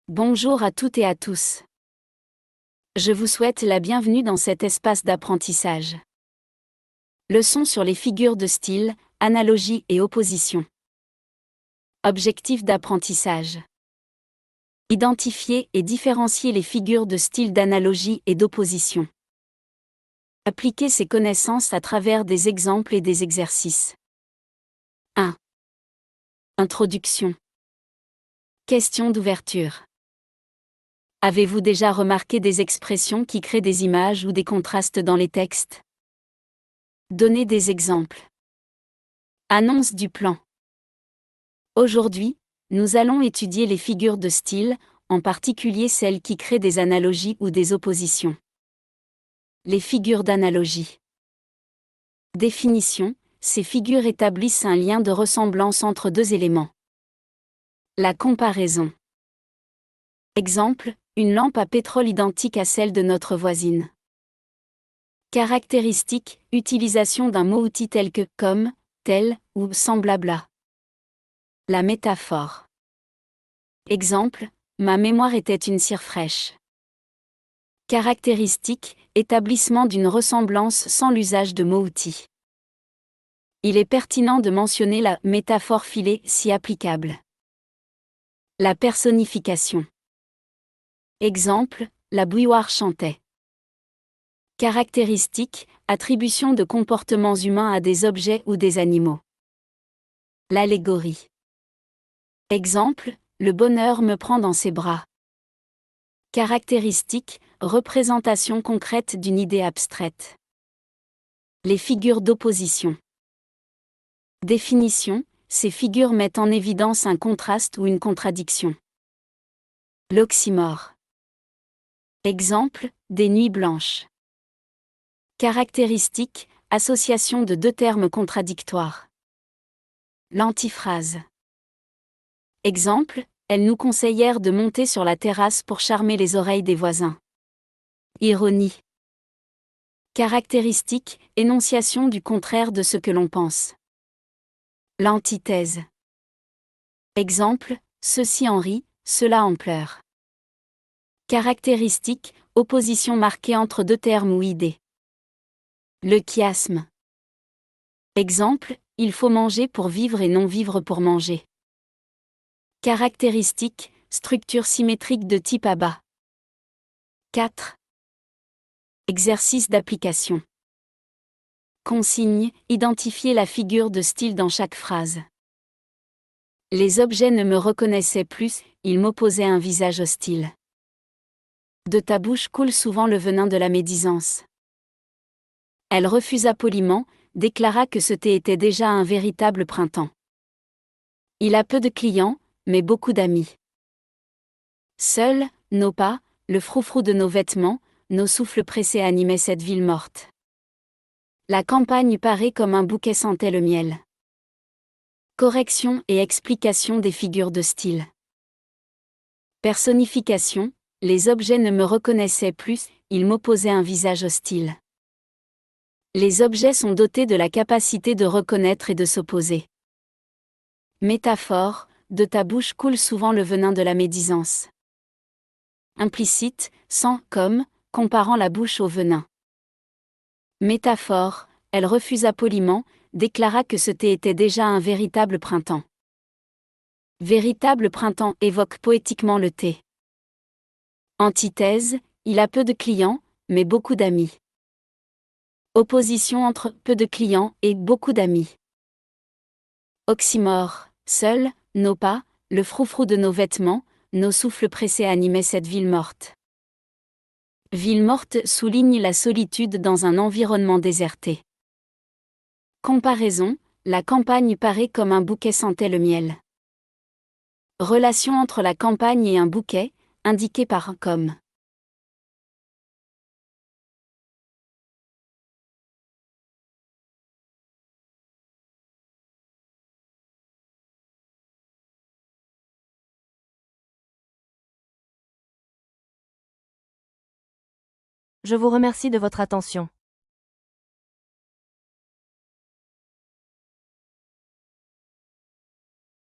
Bonjour à toutes et à tous. Je vous souhaite la bienvenue dans cet espace d'apprentissage. Leçon sur les figures de style, analogie et opposition. Objectif d'apprentissage. Identifier et différencier les figures de style d'analogie et d'opposition. Appliquer ces connaissances à travers des exemples et des exercices. 1. Introduction. Question d'ouverture. Avez-vous déjà remarqué des expressions qui créent des images ou des contrastes dans les textes? Donnez des exemples. Annonce du plan. Aujourd'hui, nous allons étudier les figures de style, en particulier celles qui créent des analogies ou des oppositions. Les figures d'analogie. Définition: ces figures établissent un lien de ressemblance entre deux éléments. La comparaison. Exemple: une lampe à pétrole identique à celle de notre voisine. Caractéristique: utilisation d'un mot-outil tel que, comme, tel, ou semblable à. La métaphore. Exemple: ma mémoire était une cire fraîche. Caractéristique: établissement d'une ressemblance sans l'usage de mots-outils. Il est pertinent de mentionner la métaphore filée si applicable. La personnification. Exemple: la bouilloire chantait. Caractéristique: attribution de comportements humains à des objets ou des animaux. L'allégorie. Exemple: le bonheur me prend dans ses bras. Caractéristique: représentation concrète d'une idée abstraite. Les figures d'opposition. Définition: ces figures mettent en évidence un contraste ou une contradiction. L'oxymore. Exemple: des nuits blanches. Caractéristique: association de deux termes contradictoires. L'antiphrase. Exemple: elles nous conseillèrent de monter sur la terrasse pour charmer les oreilles des voisins. Ironie. Caractéristique: énonciation du contraire de ce que l'on pense. L'antithèse. Exemple: ceci en rit, cela en pleure. Caractéristique: opposition marquée entre deux termes ou idées. Le chiasme. Exemple: il faut manger pour vivre et non vivre pour manger. Caractéristique: structure symétrique de type abat. 4. Exercice d'application. Consigne: identifier la figure de style dans chaque phrase. Les objets ne me reconnaissaient plus, ils m'opposaient un visage hostile. De ta bouche coule souvent le venin de la médisance. Elle refusa poliment, déclara que ce thé était déjà un véritable printemps. Il a peu de clients, mais beaucoup d'amis. Seuls, nos pas, le froufrou de nos vêtements, nos souffles pressés animaient cette ville morte. La campagne paraît comme un bouquet sentait le miel. Correction et explication des figures de style. Personnification: les objets ne me reconnaissaient plus, ils m'opposaient un visage hostile. Les objets sont dotés de la capacité de reconnaître et de s'opposer. Métaphore: de ta bouche coule souvent le venin de la médisance. Implicite: sans, comme, comparant la bouche au venin. Métaphore: elle refusa poliment, déclara que ce thé était déjà un véritable printemps. Véritable printemps évoque poétiquement le thé. Antithèse: il a peu de clients, mais beaucoup d'amis. Opposition entre peu de clients et beaucoup d'amis. Oxymore: seuls, nos pas, le froufrou de nos vêtements, nos souffles pressés animaient cette ville morte. Ville morte souligne la solitude dans un environnement déserté. Comparaison: la campagne paraît comme un bouquet sentait le miel. Relation entre la campagne et un bouquet, indiquée par comme. Je vous remercie de votre attention.